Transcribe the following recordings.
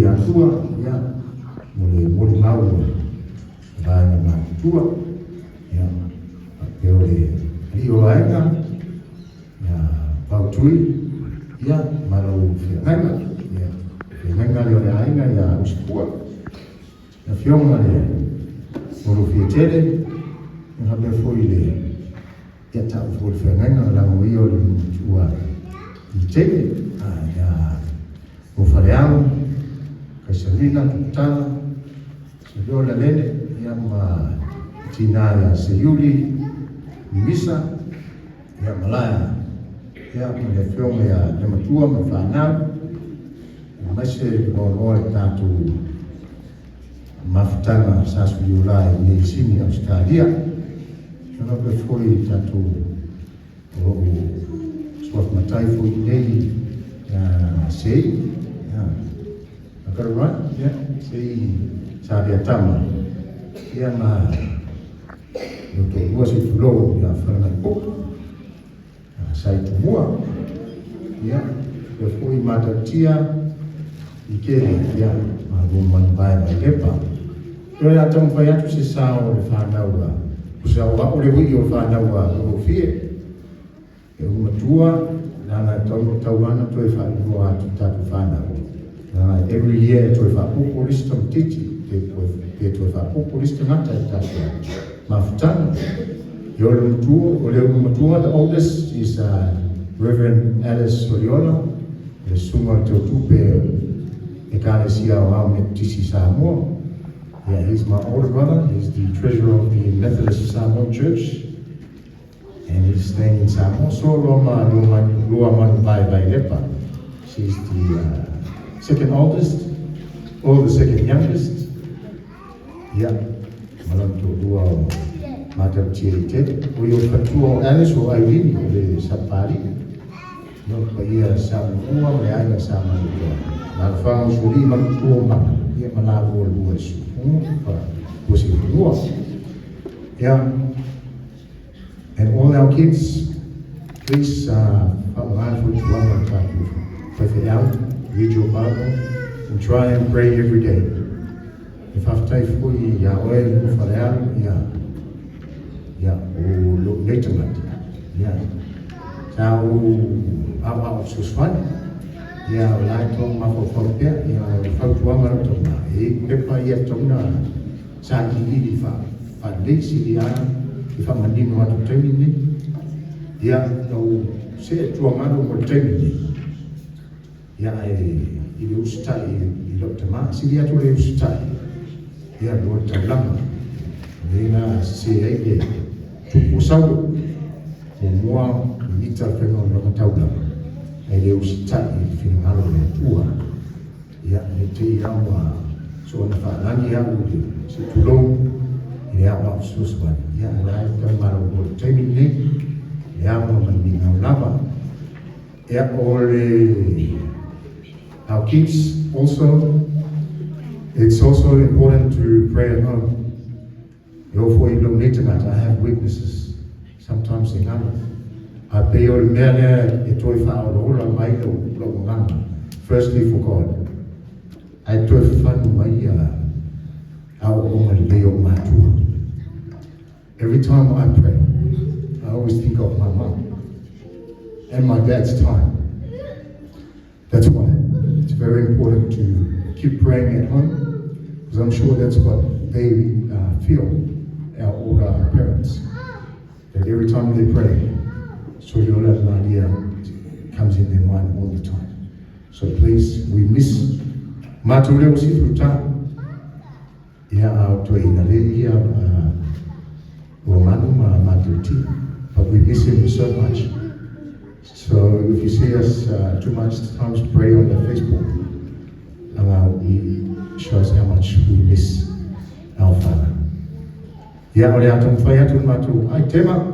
ya tua ya muli mau vai na tua ya peole rio ainga ya pautui ya malu fianga ya fianga yo ainga ya uskua ya fianga le mulu fietele na be foile ya ta fo fianga la moyo tua itele ya ufaleamo kasalina tutana sedola lene ya ma tinaya seyuli misa ya malaya ya mwenye fiome ya nematua mfanao mashe bono tatu mafutana sasu Julai ni sini Australia tunape foi tatu swaf mataifu idei ya sei ya akarwa ya sei sabia tama ya ma Dr. Luas Flow ya Fernando sai tumua ya foi matatia ikere ya magumban bai lepa yo ya tampa ya tu sisao le fanawa usawa ule wiki fanawa ofie matua na tawana to fa no tatu fanawa na every year to fa populista mtiti to fa populista nata tasha mafutano yole mtua the oldest is Reverend Alice Soliola the suma to tupe Ecclesia Wao Tisi Samoa. Yeah, he's my older brother. He's the treasurer of the Methodist Samoa Church, and he's staying in Samoa. So Loma Bai Lepa. She's the second oldest, or the second youngest. Yeah, Malam to Lua Matam Chirite. We have Patuo Alice or Irene or the Sapari. No, but yeah, Samoa, the Aya Sama. Na fang suri man tuo man ia malago luas pa pusi luas yeah, and all our kids please learn what you want to pray out, read your Bible and try and pray every day. If after fui Yahweh for yeah o look later yeah tau awa suswan ya lai tong ma fo ya fa tua ma to na pepa ya tong na sa ki di fa de si dia di fa mandi no to temi ni ya no se tua ma no temi ya i lu sta i lo tama si dia to le sta ya do ta lama ni na si ai de tu usau mo ni ta fe no no ta ula ele ustadi finalo le tua ya niti yawa so na falani ya udi situlo ya wa susban ya la kamaro bo temini ya mo mandi lava ya all our kids also. It's also important to pray at home. For illuminated, I have witnesses sometimes in Ghana. Firstly for God. Every time I pray, I always think of my mom and my dad's time. That's why it's very important to keep praying at home, because I'm sure that's what they feel, our older parents, that every time they pray, so your little idea comes in their mind all the time. So please, we miss Matuleo Sifruta, but we miss him so much. So if you see us too much times pray on the Facebook, we shows how much we miss our Father. Ya ole atum fayatun matu ai tema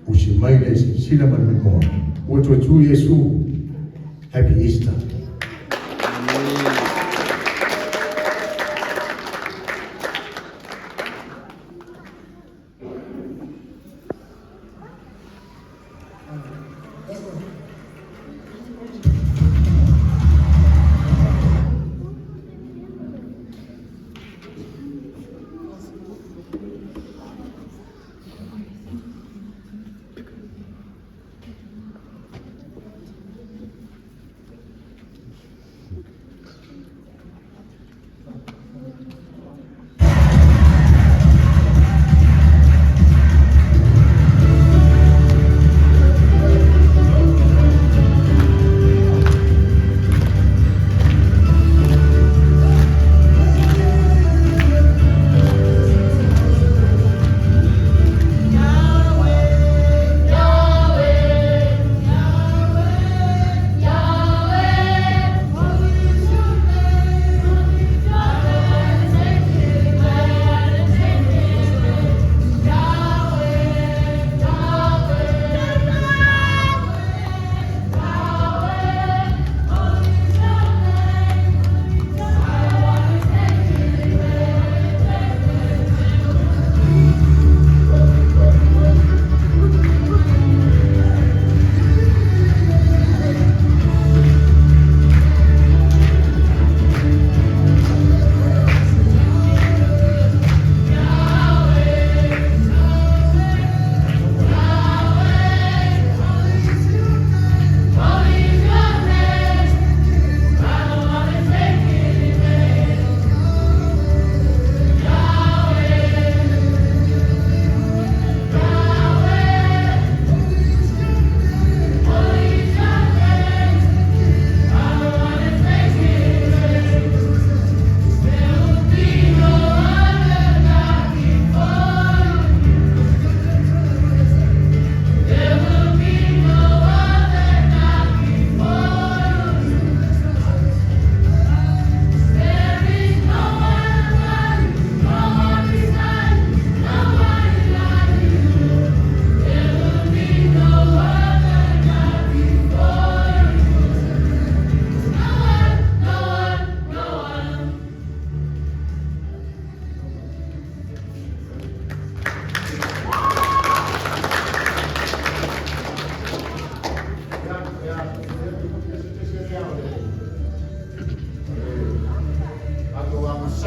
usimaile sila manmo wotu tu Yesu. Happy Easter.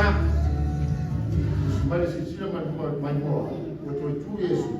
sa mali sila man mo wato tu Yesu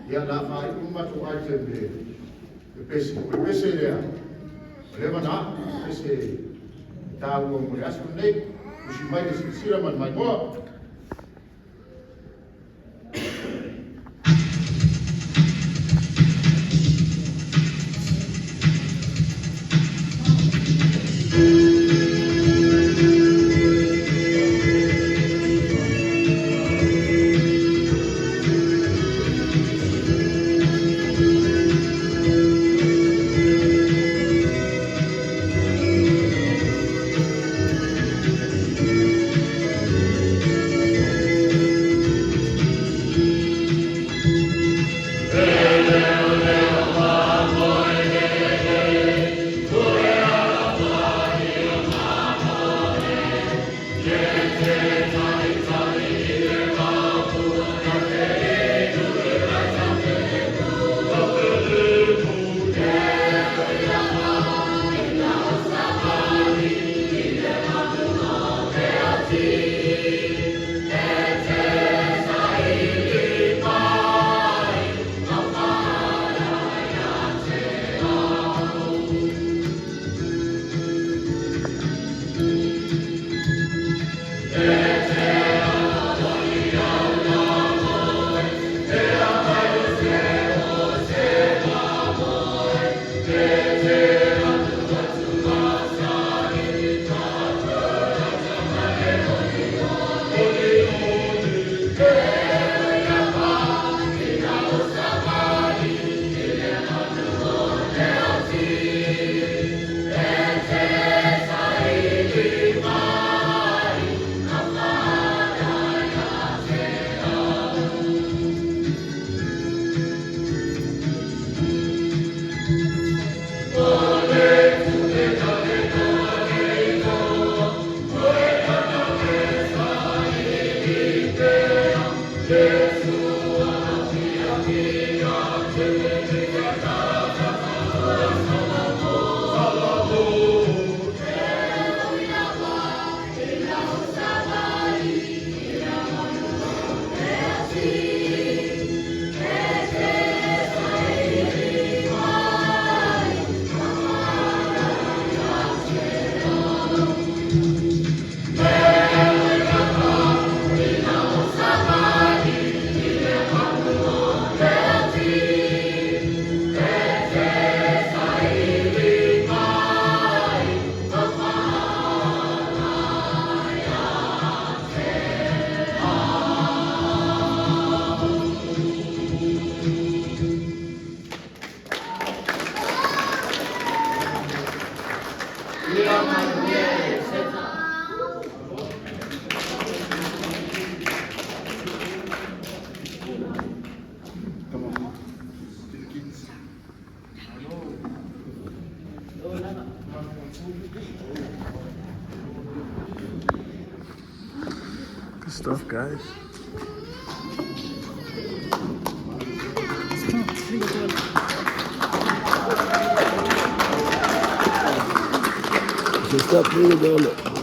ya la fai uma tu ai te pese lea le mana pese ta u mo asu nei usi mai de sira man mai mo stuff, guys. Just stop, really,